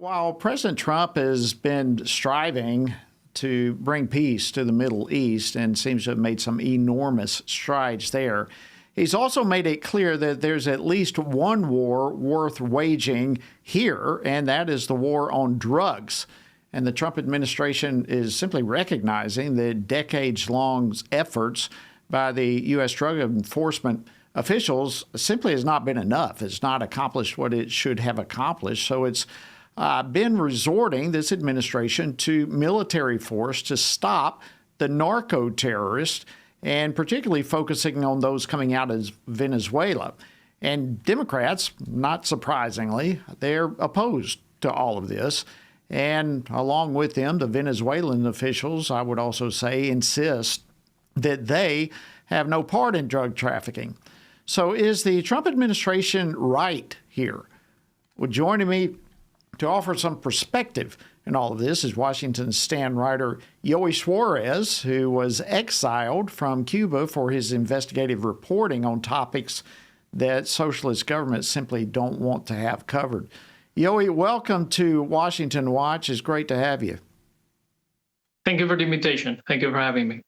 While President Trump has been striving to bring peace to the Middle East and seems to have made some enormous strides there, he's also made it clear that there's at least one war worth waging here, and that is the war on drugs. And the Trump administration is simply recognizing that decades-long efforts by the U.S. drug enforcement officials simply has not been enough. It's not accomplished what it should have accomplished. So it's been resorting, this administration, to military force to stop the narco terrorists, and particularly focusing on those coming out of Venezuela. And Democrats, not surprisingly, they're opposed to all of this. And along with them, the Venezuelan officials, I would also say, insist that they have no part in drug trafficking. So is the Trump administration right here? Well, joining me to offer some perspective in all of this is Washington Stand writer Yoe Suarez, who was exiled from Cuba for his investigative reporting on topics that socialist governments simply don't want to have covered. Yoe, welcome to Washington Watch. It's great to have you. Thank you for the invitation. Thank you for having me.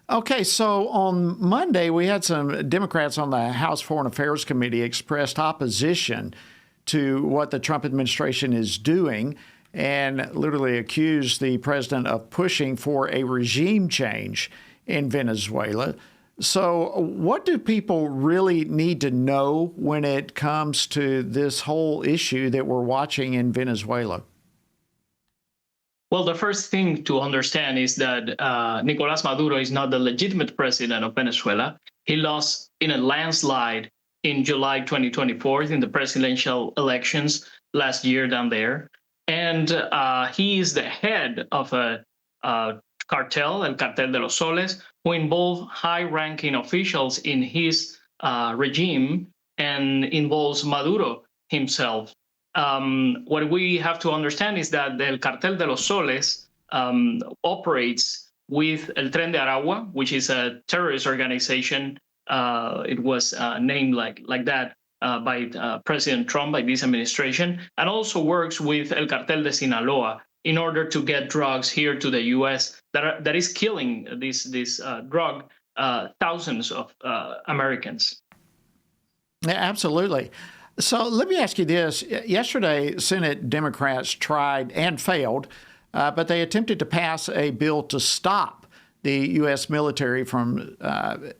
Okay, so on Monday, we had some Democrats on the House Foreign Affairs Committee expressed opposition to what the Trump administration is doing and literally accused the president of pushing for a regime change in Venezuela. So what do people really need to know when it comes to this whole issue that we're watching in Venezuela? Well, the first thing to understand is that Nicolás Maduro is not the legitimate president of Venezuela. He lost in a landslide in July 2024 in the presidential elections last year down there. And he is the head of a cartel, el Cartel de los Soles, who involve high-ranking officials in his regime and involves Maduro himself. What we have to understand is that the Cartel de los Soles operates with El Tren de Aragua, which is a terrorist organization. It was named like that by President Trump, by this administration, and also works with El Cartel de Sinaloa in order to get drugs here to the U.S. that is killing this drug thousands of Americans. Yeah, absolutely. So let me ask you this. Yesterday, Senate Democrats tried and failed, but they attempted to pass a bill to stop the U.S. military from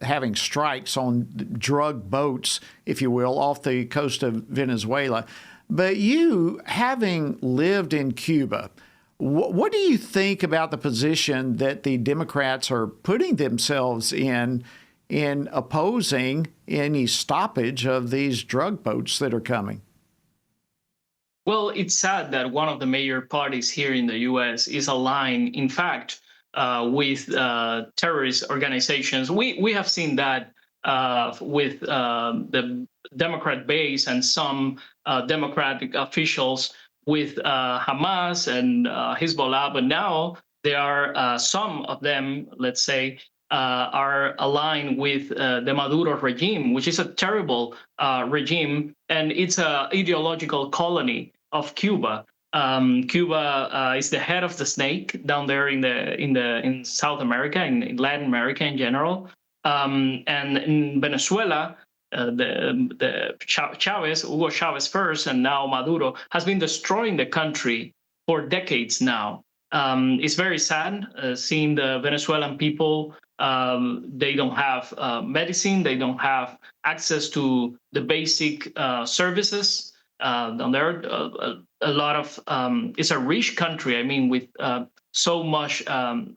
having strikes on drug boats, if you will, off the coast of Venezuela. But you, having lived in Cuba, what do you think about the position that the Democrats are putting themselves in opposing any stoppage of these drug boats that are coming? Well, it's sad that one of the major parties here in the U.S. is aligned, in fact, with terrorist organizations. We have seen that with the Democrat base and some Democratic officials with Hamas and Hezbollah, but now there are some of them, let's say, are aligned with the Maduro regime, which is a terrible regime, and it's an ideological colony of Cuba. Cuba is the head of the snake down there in South America, in Latin America in general, and in Venezuela, the Hugo Chavez first, and now Maduro has been destroying the country for decades now. It's very sad seeing the Venezuelan people. They don't have medicine. They don't have access to the basic services. Down there, a lot of it's a rich country. I mean, with so much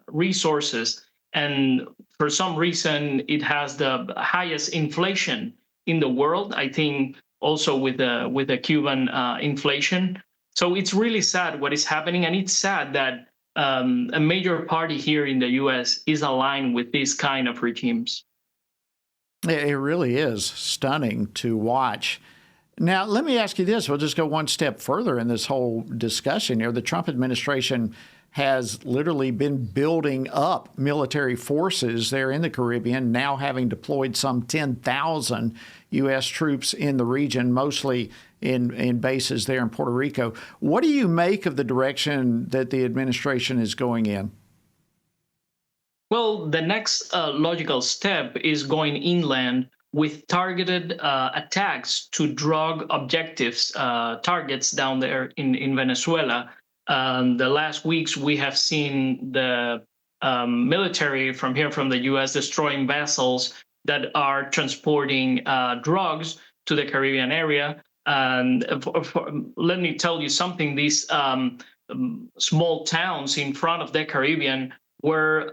resources, and for some reason, it has the highest inflation in the world. I think also with the Cuban inflation. So it's really sad what is happening, and it's sad that a major party here in the U.S. is aligned with these kind of regimes. It really is stunning to watch. Now, let me ask you this. We'll just go one step further in this whole discussion here. The Trump administration has literally been building up military forces there in the Caribbean, now having deployed some 10,000 U.S. troops in the region, mostly in bases there in Puerto Rico. What do you make of the direction that the administration is going in? Well, the next logical step is going inland with targeted attacks to drug objectives, targets down there in Venezuela. The last weeks, we have seen the military from the U.S. destroying vessels that are transporting drugs to the Caribbean area. And let me tell you something, these small towns in front of the Caribbean were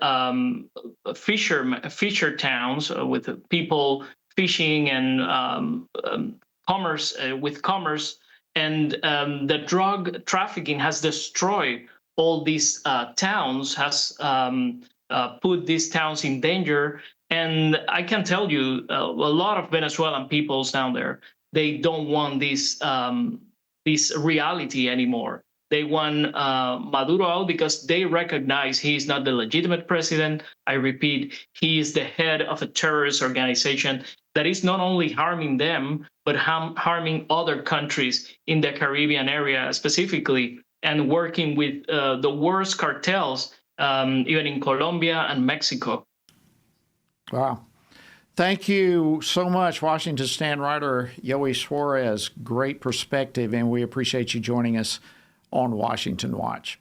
fisher towns with people fishing and commerce with commerce, and the drug trafficking has destroyed all these towns, has put these towns in danger. And I can tell you, a lot of Venezuelan peoples down there, they don't want this reality anymore. They want Maduro out because they recognize he is not the legitimate president. I repeat, he is the head of a terrorist organization that is not only harming them, but harming other countries in the Caribbean area specifically, and working with the worst cartels, even in Colombia and Mexico. Wow. Thank you so much, Washington Stand writer Yoe Suarez. Great perspective, and we appreciate you joining us on Washington Watch.